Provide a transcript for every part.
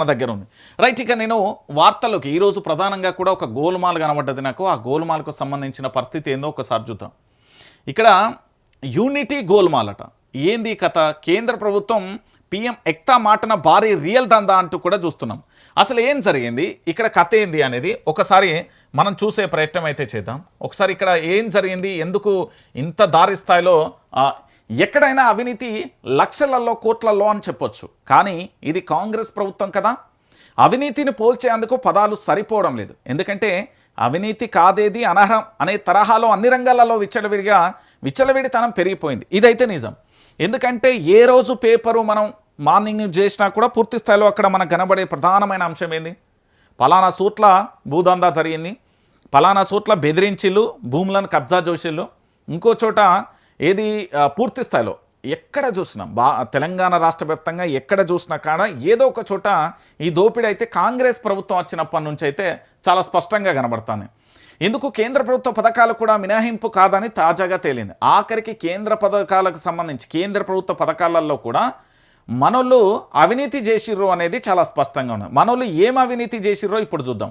నా దగ్గర ఉంది. రైట్. ఇక నేను వార్తల్లోకి ఈరోజు ప్రధానంగా కూడా ఒక గోల్మాల్ కనబడ్డది నాకు. ఆ గోల్మాల్కు సంబంధించిన పరిస్థితి ఏందో ఒకసారి చూద్దాం. ఇక్కడ యూనిటీ గోల్మాల్ అట. ఏంది కథ? కేంద్ర ప్రభుత్వం పీఎం ఎక్తా మాటన భారీ రియల్ దందా అంటూ కూడా చూస్తున్నాం. అసలు ఏం జరిగింది ఇక్కడ, కథ ఏంది అనేది ఒకసారి మనం చూసే ప్రయత్నం అయితే చేద్దాం. ఒకసారి ఇక్కడ ఏం జరిగింది, ఎందుకు ఇంత దారి స్థాయిలో ఎక్కడైనా అవినీతి లక్షలలో కోట్లలో అని చెప్పొచ్చు. కానీ ఇది కాంగ్రెస్ ప్రభుత్వం కదా. అవినీతిని పోల్చేందుకు పదాలు సరిపోవడం లేదు. ఎందుకంటే అవినీతి కాదేది అనర్హం అనే తరహాలో అన్ని రంగాలలో విచ్చలవిడితనం పెరిగిపోయింది. ఇదైతే నిజం. ఎందుకంటే ఏ రోజు పేపరు మనం మార్నింగ్ న్యూస్ చేసినా కూడా పూర్తి స్థాయిలో అక్కడ మనకు కనబడే ప్రధానమైన అంశం ఏంది, పలానా సూట్ల భూదందా జరిగింది, పలానా సూట్ల బెదిరించిళ్ళు, భూములను కబ్జా చేసిళ్ళు, ఇంకో చోట ఏది పూర్తి స్థాయిలో ఎక్కడ చూసినా తెలంగాణ రాష్ట్ర వ్యాప్తంగా ఎక్కడ చూసినా కాడ ఏదో ఒక చోట ఈ దోపిడీ అయితే కాంగ్రెస్ ప్రభుత్వం వచ్చినప్పటి నుంచి అయితే చాలా స్పష్టంగా కనబడుతుంది. ఎందుకు కేంద్ర ప్రభుత్వ పథకాలు కూడా మినహాయింపు కాదని తాజాగా తేలింది. ఆఖరికి కేంద్ర పథకాలకు సంబంధించి కేంద్ర ప్రభుత్వ పథకాలలో కూడా మనోళ్ళు అవినీతి చేసిర్రు అనేది చాలా స్పష్టంగా ఉన్నది. మనోళ్ళు ఏం అవినీతి చేసిర్రో ఇప్పుడు చూద్దాం.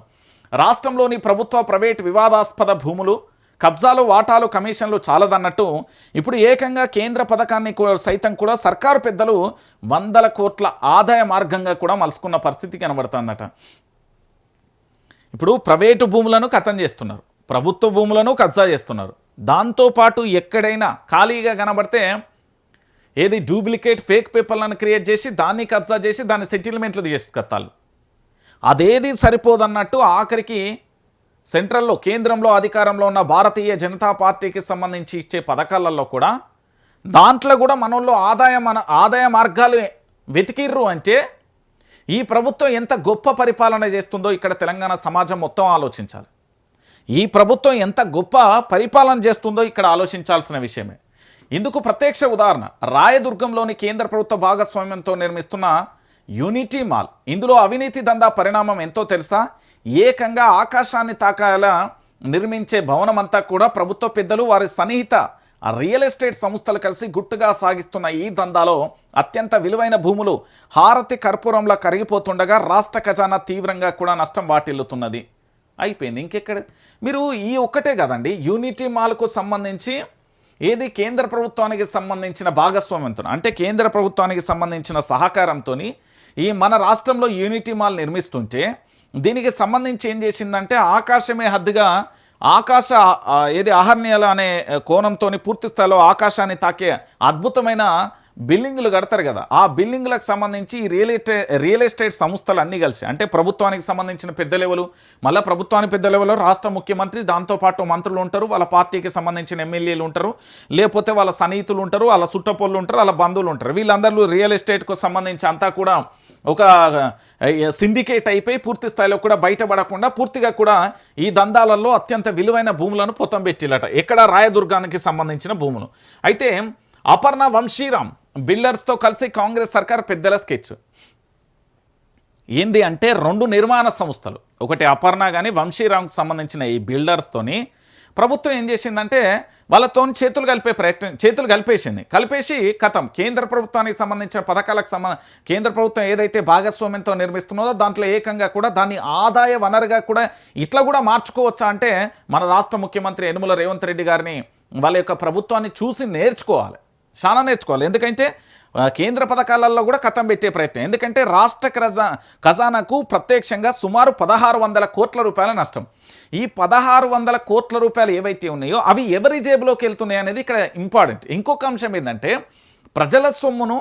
రాష్ట్రంలోని ప్రభుత్వ ప్రైవేట్ వివాదాస్పద భూములు, కబ్జాలు, వాటాలు, కమిషన్లు చాలదన్నట్టు ఇప్పుడు ఏకంగా కేంద్ర పథకాన్ని సైతం కూడా సర్కారు పెద్దలు 100 కోట్ల ఆదాయ మార్గంగా కూడా మలుసుకున్న పరిస్థితి కనబడుతుందట. ఇప్పుడు ప్రైవేటు భూములను ఖతం చేస్తున్నారు, ప్రభుత్వ భూములను కబ్జా చేస్తున్నారు. దాంతోపాటు ఎక్కడైనా ఖాళీగా కనబడితే ఏది డూప్లికేట్ ఫేక్ పేపర్లను క్రియేట్ చేసి దాన్ని కబ్జా చేసి దాన్ని సెటిల్మెంట్లు చేసుకత్తాలు. అదేది సరిపోదన్నట్టు ఆఖరికి సెంట్రల్లో కేంద్రంలో అధికారంలో ఉన్న భారతీయ జనతా పార్టీకి సంబంధించి ఇచ్చే పథకాలలో కూడా దాంట్లో కూడా మనోళ్ళు ఆదాయ మార్గాలు వెతికిర్రు. అంటే ఈ ప్రభుత్వం ఎంత గొప్ప పరిపాలన చేస్తుందో ఇక్కడ తెలంగాణ సమాజం మొత్తం ఆలోచించాలి. ఈ ప్రభుత్వం ఎంత గొప్ప పరిపాలన చేస్తుందో ఇక్కడ ఆలోచించాల్సిన విషయమే. ఇందుకు ప్రత్యక్ష ఉదాహరణ రాయదుర్గంలోని కేంద్ర ప్రభుత్వ భాగస్వామ్యంతో నిర్మిస్తున్న యూనిటీ మాల్. ఇందులో అవినీతి దందా పరిణామం ఎంతో తెలుసా? ఏకంగా ఆకాశాన్ని తాకాలా నిర్మించే భవనం అంతా కూడా ప్రభుత్వ పెద్దలు వారి సన్నిహిత రియల్ ఎస్టేట్ సంస్థలు కలిసి గుట్టుగా సాగిస్తున్న ఈ దందాలో అత్యంత విలువైన భూములు హారతి కర్పూరంలా కరిగిపోతుండగా రాష్ట్ర ఖజానా తీవ్రంగా కూడా నష్టం వాటిల్లుతున్నది. అయిపోయింది. ఇంకెక్కడ మీరు ఈ ఒక్కటే కదండి, యూనిటీ మాల్కు సంబంధించి ఏది కేంద్ర ప్రభుత్వానికి సంబంధించిన భాగస్వామ్యంతో, అంటే కేంద్ర ప్రభుత్వానికి సంబంధించిన సహకారంతో ఈ మన రాష్ట్రంలో యూనిటీ మాల్ నిర్మిస్తుంటే దీనికి సంబంధించి ఏం చేసిందంటే ఆకాశమే హద్దుగా ఏది అహర్నియల అనే కోణంతో పూర్తి స్థాయిలో ఆకాశాన్ని తాకే అద్భుతమైన బిల్డింగులు కడతారు కదా, ఆ బిల్డింగులకు సంబంధించి రియల్ ఎస్టేట్ సంస్థలు అన్నీ కలిసి, అంటే ప్రభుత్వానికి సంబంధించిన పెద్ద లెవెల్, మళ్ళీ ప్రభుత్వానికి పెద్ద లెవెల్లో రాష్ట్ర ముఖ్యమంత్రి, దాంతోపాటు మంత్రులు ఉంటారు, వాళ్ళ పార్టీకి సంబంధించిన ఎమ్మెల్యేలు ఉంటారు, లేకపోతే వాళ్ళ సన్నిహితులు ఉంటారు, వాళ్ళ సుట్టపోళ్ళు ఉంటారు, వాళ్ళ బంధువులు ఉంటారు. వీళ్ళందరూ రియల్ ఎస్టేట్కు సంబంధించి అంతా కూడా ఒక సిండికేట్ అయిపోయి పూర్తి స్థాయిలో కూడా బయటపడకుండా పూర్తిగా కూడా ఈ దందాలలో అత్యంత విలువైన భూములను పొతం పెట్టిలట. ఎక్కడ? రాయదుర్గానికి సంబంధించిన భూములు. అయితే అపర్ణ వంశీరామ్ బిల్డర్స్తో కలిసి కాంగ్రెస్ సర్కార్ పెద్దల స్కెచ్ ఏంది అంటే 2 నిర్మాణ సంస్థలు, ఒకటి అపర్ణ కానీ వంశీరామ్కి సంబంధించిన ఈ బిల్డర్స్తోని ప్రభుత్వం ఏం చేసిందంటే వాళ్ళతో చేతులు కలిపేసి కథం కేంద్ర ప్రభుత్వానికి సంబంధించిన పథకాలకు కేంద్ర ప్రభుత్వం ఏదైతే భాగస్వామ్యంతో నిర్మిస్తున్నదో దాంట్లో ఏకంగా కూడా దాన్ని ఆదాయ వనరుగా కూడా ఇట్లా కూడా మార్చుకోవచ్చా అంటే మన రాష్ట్ర ముఖ్యమంత్రి యనుమల రేవంత్ రెడ్డి గారిని వాళ్ళ యొక్క ప్రభుత్వాన్ని చూసి చాలా నేర్చుకోవాలి. ఎందుకంటే కేంద్ర పథకాలలో కూడా కథం పెట్టే ప్రయత్నం. ఎందుకంటే రాష్ట్ర ఖజానాకు ప్రత్యక్షంగా సుమారు 1600 కోట్ల రూపాయల నష్టం. ఈ 1600 కోట్ల రూపాయలు ఏవైతే ఉన్నాయో అవి ఎవరి జేబులోకి వెళ్తున్నాయి అనేది ఇక్కడ ఇంపార్టెంట్. ఇంకొక అంశం ఏంటంటే ప్రజల సొమ్మును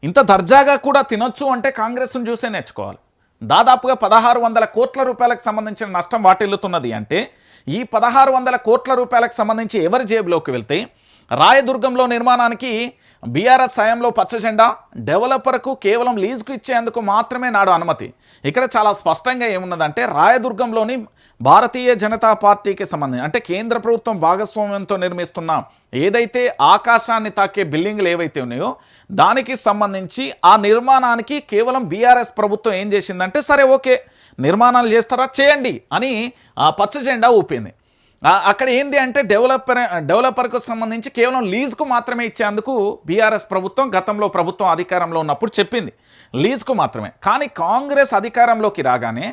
ఇంత దర్జాగా కూడా తినొచ్చు అంటే కాంగ్రెస్ను చూసే నేర్చుకోవాలి. దాదాపుగా 1600 కోట్ల రూపాయలకు సంబంధించిన నష్టం వాటిల్లుతున్నది అంటే ఈ 1600 కోట్ల రూపాయలకు సంబంధించి ఎవరి జేబులోకి వెళ్తాయి? రాయదుర్గంలో నిర్మాణానికి బీఆర్ఎస్ హయాంలో పచ్చజెండా, డెవలపర్కు కేవలం లీజుకు ఇచ్చేందుకు మాత్రమే నాడు అనుమతి. ఇక్కడ చాలా స్పష్టంగా ఏమున్నదంటే రాయదుర్గంలోని భారతీయ జనతా పార్టీకి సంబంధించి, అంటే కేంద్ర ప్రభుత్వం భాగస్వామ్యంతో నిర్మిస్తున్న ఏదైతే ఆకాశాన్ని తాకే బిల్డింగ్లు ఏవైతే ఉన్నాయో దానికి సంబంధించి ఆ నిర్మాణానికి కేవలం బీఆర్ఎస్ ప్రభుత్వం ఏం చేసిందంటే సరే ఓకే నిర్మాణాలు చేస్తారా చేయండి అని ఆ పచ్చజెండా ఊపింది. అక్కడ ఏంది అంటే డెవలపర్కు సంబంధించి కేవలం లీజుకు మాత్రమే ఇచ్చేందుకు బీఆర్ఎస్ ప్రభుత్వం గతంలో ప్రభుత్వం అధికారంలో ఉన్నప్పుడు చెప్పింది, లీజుకు మాత్రమే. కానీ కాంగ్రెస్ అధికారంలోకి రాగానే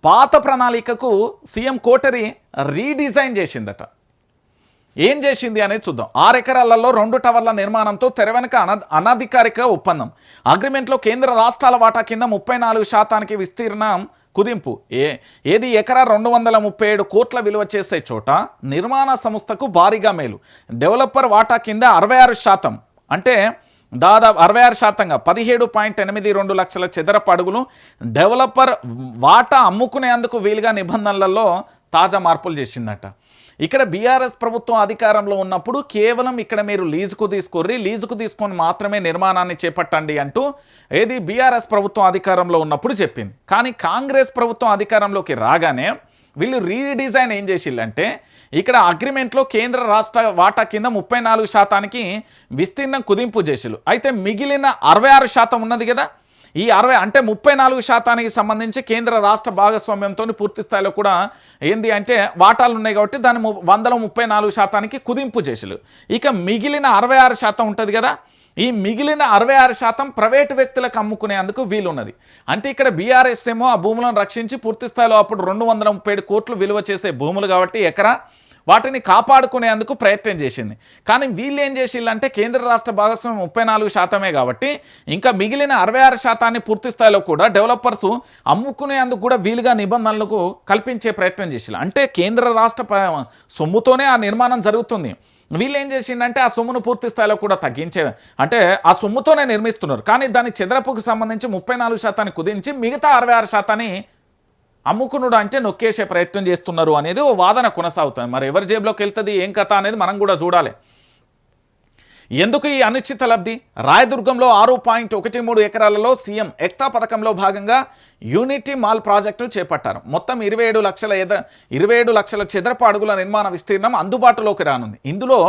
పాత ప్రణాళికకు సీఎం కోటరి రీడిజైన్ చేసిందట. ఏం చేసింది అనేది చూద్దాం. 6 ఎకరాలలో 2 టవర్ల నిర్మాణంతో తెరవెనక అనధికారిక ఒప్పందం. అగ్రిమెంట్లో కేంద్ర రాష్ట్రాల వాటా కింద 34% విస్తీర్ణం కుదింపు. ఏది ఎకరా 237 కోట్ల విలువ చేసే చోట నిర్మాణ సంస్థకు భారీగా మేలు. డెవలపర్ వాటా కింద 66%, అంటే దాదాపు 66%గా 17.82 లక్షల చదరపు అడుగులు డెవలపర్ వాటా అమ్ముకునేందుకు వీలుగా నిబంధనలలో తాజా మార్పులు చేసిందట. ఇక్కడ బీఆర్ఎస్ ప్రభుత్వం అధికారంలో ఉన్నప్పుడు కేవలం ఇక్కడ మీరు లీజుకు తీసుకొని మాత్రమే నిర్మాణాన్ని చేపట్టండి అంటూ ఏది బీఆర్ఎస్ ప్రభుత్వం అధికారంలో ఉన్నప్పుడు చెప్పింది. కానీ కాంగ్రెస్ ప్రభుత్వం అధికారంలోకి రాగానే వీళ్ళు రీడిజైన్ ఏం చేసిల్లంటే ఇక్కడ అగ్రిమెంట్లో కేంద్ర రాష్ట్ర వాటా కింద 34%కి విస్తీర్ణం కుదింపు చేసిల్లు. అయితే మిగిలిన 66% ఉన్నది కదా, ఈ 60 అంటే 34%కి సంబంధించి కేంద్ర రాష్ట్ర భాగస్వామ్యంతో పూర్తి స్థాయిలో కూడా ఏంది అంటే వాటాలు ఉన్నాయి కాబట్టి దాన్ని 134%కి కుదింపు చేసిల్లు. ఇక మిగిలిన 66% ఉంటుంది కదా, ఈ మిగిలిన 66% ప్రైవేటు వ్యక్తులకు అమ్ముకునేందుకు వీలున్నది. అంటే ఇక్కడ బీఆర్ఎస్ ఏమో ఆ భూములను రక్షించి పూర్తి స్థాయిలో అప్పుడు 237 కోట్లు విలువ చేసే భూములు కాబట్టి ఎకరా వాటిని కాపాడుకునేందుకు ప్రయత్నం చేసింది. కానీ వీళ్ళు ఏం చేసిల్లంటే కేంద్ర రాష్ట్ర భాగస్వామ్యం 34% కాబట్టి ఇంకా మిగిలిన 66%ని పూర్తి స్థాయిలో కూడా డెవలపర్స్ అమ్ముకునేందుకు కూడా వీలుగా నిబంధనలకు కల్పించే ప్రయత్నం చేసిల్లు. అంటే కేంద్ర రాష్ట్ర సొమ్ముతోనే ఆ నిర్మాణం జరుగుతుంది. వీళ్ళు ఏం చేసిందంటే ఆ సొమ్మును పూర్తి స్థాయిలో కూడా తగ్గించే, అంటే ఆ సొమ్ముతోనే నిర్మిస్తున్నారు. కానీ దాని చదరపుకు సంబంధించి 34%ని కుదించి మిగతా 66%ని అమ్ముకునుడు అంటే నొక్కేసే ప్రయత్నం చేస్తున్నారు అనేది ఓ వాదన కొనసాగుతుంది. మరి ఎవరి జేబులోకి వెళ్తుంది ఏం కథ అనేది మనం కూడా చూడాలి. ఎందుకు ఈ అనిశ్చిత లబ్ధి? రాయదుర్గంలో 6.13 ఎకరాలలో సీఎం ఎక్తా పథకంలో భాగంగా యూనిటీ మాల్ ప్రాజెక్టును చేపట్టారు. మొత్తం 27 లక్షల చదరపు అడుగుల నిర్మాణ విస్తీర్ణం అందుబాటులోకి రానుంది. ఇందులో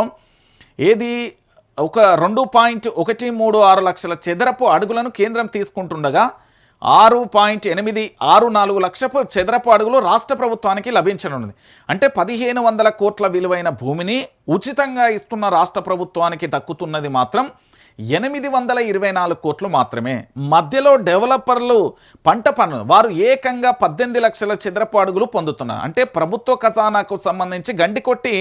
ఏది ఒక 2.136 లక్షల చదరపు అడుగులను కేంద్రం తీసుకుంటుండగా 6.864 లక్షల చదరపు అడుగులు రాష్ట్ర ప్రభుత్వానికి లభించనున్నది. అంటే 1500 కోట్ల విలువైన భూమిని ఉచితంగా ఇస్తున్న రాష్ట్ర ప్రభుత్వానికి దక్కుతున్నది మాత్రం 824 కోట్లు మాత్రమే. మధ్యలో డెవలపర్లు పంట పన్ను వారు ఏకంగా 18 లక్షల చదరపు అడుగులు పొందుతున్నారు. అంటే ప్రభుత్వ ఖజానాకు సంబంధించి గండి కొట్టి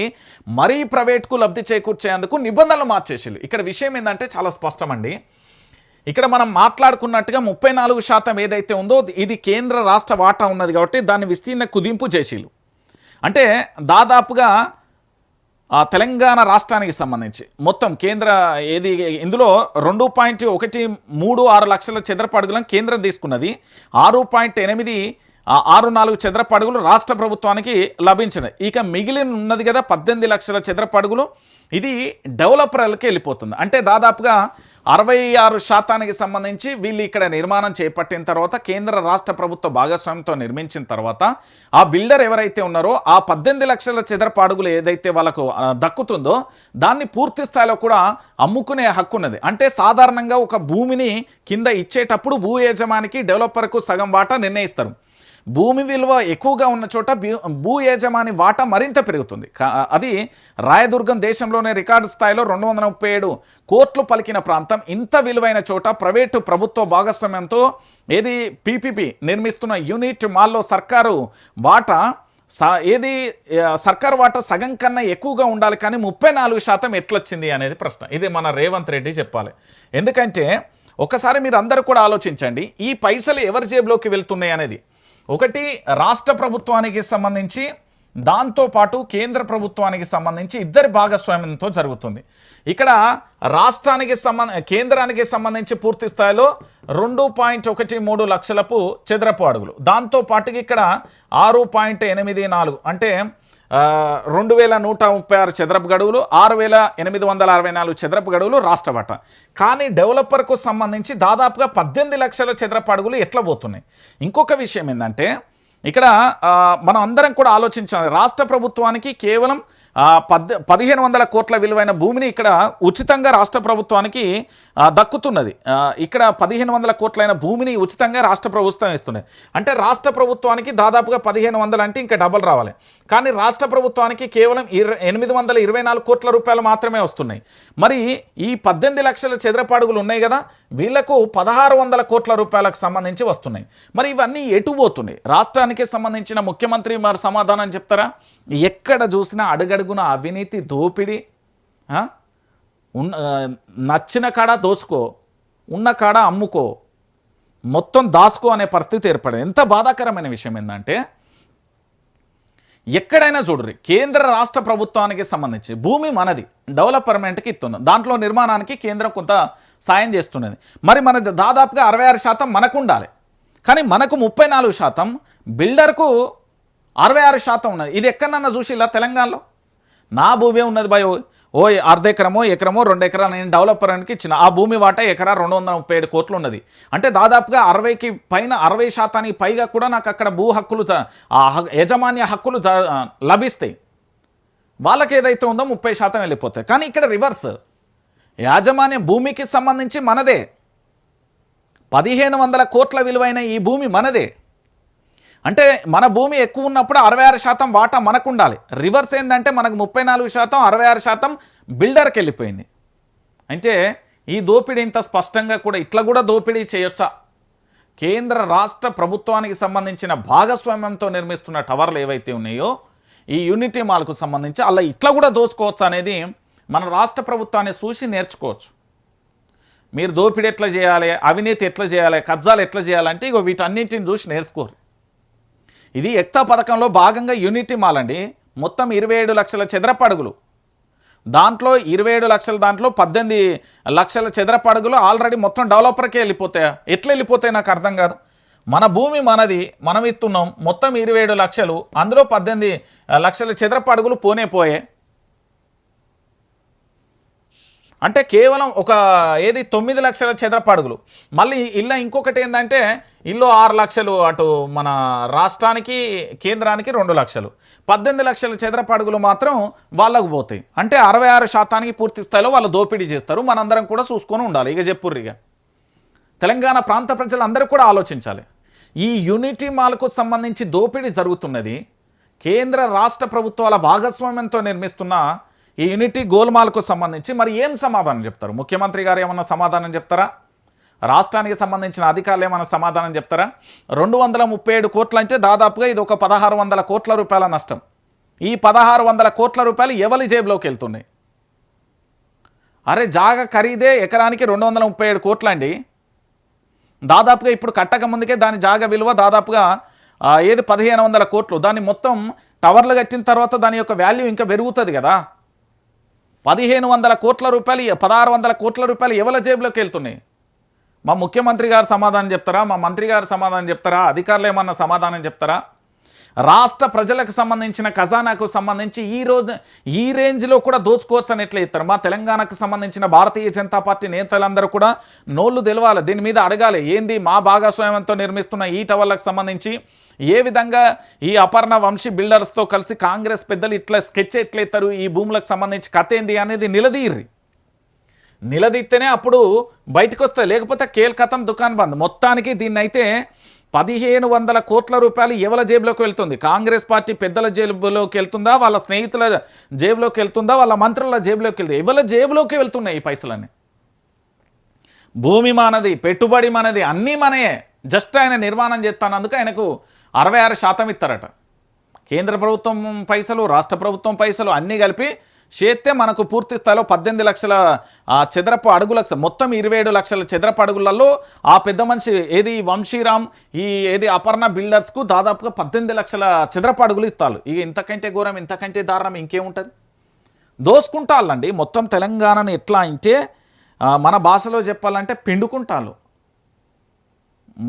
మరీ ప్రైవేట్కు లబ్ధి చేకూర్చేందుకు నిబంధనలు మార్చేసిల్లు. ఇక్కడ విషయం ఏంటంటే చాలా స్పష్టమండి. ఇక్కడ మనం మాట్లాడుకున్నట్టుగా 34% ఏదైతే ఉందో ఇది కేంద్ర రాష్ట్ర వాటా ఉన్నది కాబట్టి దాన్ని విస్తీర్ణ కుదింపు చేసిల్లు. అంటే దాదాపుగా తెలంగాణ రాష్ట్రానికి సంబంధించి మొత్తం కేంద్ర ఏది ఇందులో 2.136 లక్షల చదరపు అడుగులను కేంద్రం తీసుకున్నది, 6.864 చదరపు అడుగులు రాష్ట్ర ప్రభుత్వానికి లభించినది. ఇక మిగిలిన ఉన్నది కదా 18 లక్షల చదరపు అడుగులు, ఇది డెవలపర్లకి వెళ్ళిపోతుంది. అంటే దాదాపుగా 66%కి సంబంధించి వీళ్ళు ఇక్కడ నిర్మాణం చేపట్టిన తర్వాత కేంద్ర రాష్ట్ర ప్రభుత్వ భాగస్వామ్యంతో నిర్మించిన తర్వాత ఆ బిల్డర్ ఎవరైతే ఉన్నారో ఆ 18 లక్షల చదరపు అడుగులు ఏదైతే వాళ్ళకు దక్కుతుందో దాన్ని పూర్తి స్థాయిలో కూడా అమ్ముకునే హక్కు ఉన్నది. అంటే సాధారణంగా ఒక భూమిని కింద ఇచ్చేటప్పుడు భూ యజమానికి డెవలపర్కు సగం వాటా నిర్ణయిస్తారు. భూమి విలువ ఎక్కువగా ఉన్న చోట భూ యజమాని వాటా మరింత పెరుగుతుంది. అది రాయదుర్గం దేశంలోనే రికార్డు స్థాయిలో 237 కోట్లు పలికిన ప్రాంతం. ఇంత విలువైన చోట ప్రైవేటు ప్రభుత్వ భాగస్వామ్యంతో ఏది పీపీపీ నిర్మిస్తున్న యూనిట్ మాల్లో సర్కారు వాటా సర్కారు వాటా సగం కన్నా ఎక్కువగా ఉండాలి. కానీ 34% ఎట్లొచ్చింది అనేది ప్రశ్న. ఇది మన రేవంత్ రెడ్డి చెప్పాలి. ఎందుకంటే ఒకసారి మీరు అందరూ కూడా ఆలోచించండి, ఈ పైసలు ఎవరి జేబులోకి వెళ్తున్నాయి అనేది. ఒకటి రాష్ట్ర ప్రభుత్వానికి సంబంధించి, దాంతోపాటు కేంద్ర ప్రభుత్వానికి సంబంధించి ఇద్దరి భాగస్వామ్యంతో జరుగుతుంది. ఇక్కడ కేంద్రానికి సంబంధించి పూర్తి స్థాయిలో 2.13 లక్షలపు చదరపు అడుగులు, దాంతోపాటుకి ఇక్కడ 6.84 అంటే 2136 చదరపు గడువులు, 6864 చదరపు గడువులు రాష్ట్ర వాటా. కానీ డెవలపర్కు సంబంధించి దాదాపుగా 18 లక్షల చదరపు అడుగులు ఎట్లా పోతున్నాయి. ఇంకొక విషయం ఏంటంటే ఇక్కడ మనం అందరం కూడా ఆలోచించాలి. రాష్ట్ర ప్రభుత్వానికి కేవలం 1500 కోట్ల విలువైన భూమిని ఇక్కడ ఉచితంగా రాష్ట్ర ప్రభుత్వానికి దక్కుతున్నది. ఇక్కడ 1500 కోట్లైన భూమిని ఉచితంగా రాష్ట్ర ప్రభుత్వం ఇస్తున్నది. అంటే రాష్ట్ర ప్రభుత్వానికి దాదాపుగా 1500 అంటే ఇంకా డబల్ రావాలి. కానీ రాష్ట్ర ప్రభుత్వానికి కేవలం 824 కోట్ల రూపాయలు మాత్రమే వస్తున్నాయి. మరి ఈ 18 లక్షల చదరపు అడుగులు ఉన్నాయి కదా, వీళ్లకు 1600 కోట్ల రూపాయలకు సంబంధించి వస్తున్నాయి. మరి ఇవన్నీ ఎటు పోతున్నాయి? రాష్ట్రానికి సంబంధించిన ముఖ్యమంత్రి మరి సమాధానం చెప్తారా? ఎక్కడ చూసినా అడుగడుగున అవినీతి, దోపిడీ, నచ్చిన కాడ దోసుకో, ఉన్న కాడ అమ్ముకో, మొత్తం దాసుకో అనే పరిస్థితి ఏర్పడింది. ఎంత బాధాకరమైన విషయం ఏంటంటే, ఎక్కడైనా చూడరు కేంద్ర రాష్ట్ర ప్రభుత్వానికి సంబంధించి భూమి మనది, డెవలప్మెంట్కి ఇస్తున్నాం, దాంట్లో నిర్మాణానికి కేంద్రం కొంత సాయం చేస్తున్నది. మరి మనది దాదాపుగా 66% మనకు ఉండాలి, కానీ మనకు 34%, బిల్డర్కు 66% ఉన్నది. ఇది ఎక్కడన్నా చూసి ఇలా తెలంగాణలో నా భూమి ఉన్నది భయ్, ఓ అర్ధ ఎకరమో, ఎకరమో, 2 ఎకరాలు నేను డెవలపర్కి ఇచ్చిన, ఆ భూమి వాటా ఎకరా 237 కోట్లు ఉన్నది. అంటే దాదాపుగా 60కి పైన 60% పైగా కూడా నాకు అక్కడ భూ హక్కులు, యజమాన్య హక్కులు లభిస్తాయి. వాళ్ళకి ఏదైతే ఉందో 30% వెళ్ళిపోతాయి. కానీ ఇక్కడ రివర్స్, యాజమాన్య భూమికి సంబంధించి మనదే, 1500 కోట్ల విలువైన ఈ భూమి మనదే. అంటే మన భూమి ఎక్కువ ఉన్నప్పుడు 66% వాటా మనకు ఉండాలి. రివర్స్ ఏంటంటే మనకు 34%, 66% బిల్డర్కి వెళ్ళిపోయింది. అంటే ఈ దోపిడీ ఇంత స్పష్టంగా కూడా ఇట్లా కూడా దోపిడీ చేయొచ్చా? కేంద్ర రాష్ట్ర ప్రభుత్వానికి సంబంధించిన భాగస్వామ్యంతో నిర్మిస్తున్న టవర్లు ఏవైతే ఉన్నాయో ఈ యూనిటీ మాల్కు సంబంధించి అలా ఇట్లా కూడా దోసుకోవచ్చు అనేది మన రాష్ట్ర ప్రభుత్వాన్ని చూసి నేర్చుకోవచ్చు. మీరు దోపిడీ ఎట్లా చేయాలి, అవినీతి ఎట్లా చేయాలి, కబ్జాలు ఎట్లా చేయాలంటే ఇగో వీటన్నిటిని చూసి నేర్చుకోరు. ఇది ఎక్తా పథకంలో భాగంగా యూనిటీ మాల్ అండి, మొత్తం 27 లక్షల చదరపు అడుగులు, దాంట్లో 27 లక్షల దాంట్లో 18 లక్షల చదరపు అడుగులు ఆల్రెడీ మొత్తం డెవలపర్కే వెళ్ళిపోతాయా? ఎట్లా వెళ్ళిపోతాయి నాకు అర్థం కాదు. మన భూమి మనది, మనం ఇస్తున్నాం, మొత్తం 27 లక్షలు, అందులో 18 లక్షల చదరపు అడుగులు పోయే. అంటే కేవలం ఒక 9 లక్షల చదరపు అడుగులు. మళ్ళీ ఇలా ఇంకొకటి ఏంటంటే ఇల్లు 6 లక్షలు, అటు మన రాష్ట్రానికి కేంద్రానికి 2 లక్షలు, 18 లక్షల చదరపు అడుగులు మాత్రం వాళ్ళకు పోతాయి. అంటే 66% పూర్తి స్థాయిలో వాళ్ళు దోపిడీ చేస్తారు. మనందరం కూడా చూసుకొని ఉండాలి. ఇక చెప్పుర్రు, ఇక తెలంగాణ ప్రాంత ప్రజలందరూ కూడా ఆలోచించాలి. ఈ యూనిటీ మాల్కు సంబంధించి దోపిడీ జరుగుతున్నది కేంద్ర రాష్ట్ర ప్రభుత్వాల భాగస్వామ్యంతో నిర్మిస్తున్న ఈ యూనిటీ గోల్మాల్కు సంబంధించి మరి ఏం సమాధానం చెప్తారు? ముఖ్యమంత్రి గారు ఏమన్నా సమాధానం చెప్తారా? రాష్ట్రానికి సంబంధించిన అధికారులు ఏమన్నా సమాధానం చెప్తారా? 237 కోట్లు అంటే దాదాపుగా ఇది ఒక 1600 కోట్ల రూపాయల నష్టం. ఈ 1600 కోట్ల రూపాయలు ఎవరి జేబులోకి వెళ్తున్నాయి? అరే జాగా ఖరీదే ఎకరానికి 237 కోట్లు అండి. దాదాపుగా ఇప్పుడు కట్టక ముందుకే దాని జాగా విలువ దాదాపుగా 1500 కోట్లు. దాన్ని మొత్తం టవర్లు కట్టిన తర్వాత దాని యొక్క వాల్యూ ఇంకా పెరుగుతుంది కదా. 1500 కోట్ల రూపాయలు, 1600 కోట్ల రూపాయలు ఎవరి జేబులోకి వెళ్తున్నాయి? మా ముఖ్యమంత్రి గారు సమాధానం చెప్తారా? మా మంత్రి గారు సమాధానం చెప్తారా? అధికారులు ఏమన్నా సమాధానం చెప్తారా? రాష్ట్ర ప్రజలకు సంబంధించిన ఖజానాకు సంబంధించి ఈ రేంజ్లో కూడా దోచుకోవచ్చు అని ఎట్లా ఇస్తారు? మా తెలంగాణకు సంబంధించిన భారతీయ జనతా పార్టీ నేతలందరూ కూడా నోళ్ళు తెలవాలి, దీని మీద అడగాలి. ఏంది మా భాగస్వామ్యంతో నిర్మిస్తున్న ఈ టవర్లకు సంబంధించి ఏ విధంగా ఈ అపర్ణ వంశీ బిల్డర్స్తో కలిసి కాంగ్రెస్ పెద్దలు ఇట్లా స్కెచ్ ఎట్లయితారు, ఈ భూములకు సంబంధించి కథ ఏంది అనేది నిలదీస్తేనే అప్పుడు బయటకు వస్తాయి. లేకపోతే కేల్కతం దుకాన్ బంద్. మొత్తానికి దీన్నైతే 1500 కోట్ల రూపాయలు ఎవరి జేబులోకి వెళ్తుంది? కాంగ్రెస్ పార్టీ పెద్దల జేబులోకి వెళ్తుందా, వాళ్ళ స్నేహితుల జేబులోకి వెళ్తుందా, వాళ్ళ మంత్రుల జేబులోకి వెళ్తుంది? ఎవరి జేబులోకి వెళ్తున్నాయి ఈ పైసలన్నీ? భూమి మనది, పెట్టుబడి మనది, అన్నీ మనయే. జస్ట్ ఆయన నిర్మాణం చేస్తానందుకు ఆయనకు 66% ఇస్తారట. కేంద్ర ప్రభుత్వం పైసలు, రాష్ట్ర ప్రభుత్వం పైసలు అన్నీ కలిపి చేస్తే మనకు పూర్తి స్థాయిలో 18 లక్షల చదరపు అడుగులకు, మొత్తం 27 లక్షల చదరపు అడుగులలో ఆ పెద్ద మనిషి ఏది వంశీరామ్, ఏది అపర్ణ బిల్డర్స్కు దాదాపుగా 18 లక్షల చదరపు అడుగులు ఇస్తారు. ఇక ఇంతకంటే ఘోరం, ఇంతకంటే దారుణం ఇంకేముంటుంది? దోసుకుంటాళ్ళండి మొత్తం తెలంగాణను. ఎట్లా అంటే మన భాషలో చెప్పాలంటే పిండుకుంటాళ్ళు.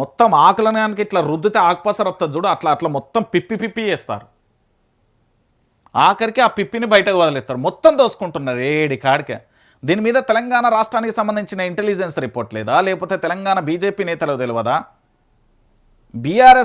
మొత్తం ఆకులనానికి ఇట్లా రుద్దితే ఆకుపసరు వస్తుంది చూడు, అట్లా మొత్తం పిప్పి చేస్తారు. ఆఖరికి ఆ పిప్పిని బయటకు వదిలేస్తారు. మొత్తం దోసుకుంటున్నారు ఏడి కాడికే. దీని మీద తెలంగాణ రాష్ట్రానికి సంబంధించిన ఇంటెలిజెన్స్ రిపోర్ట్ లేదా, లేకపోతే తెలంగాణ బీజేపీ నేతలకు తెలియదా? బీఆర్ఎస్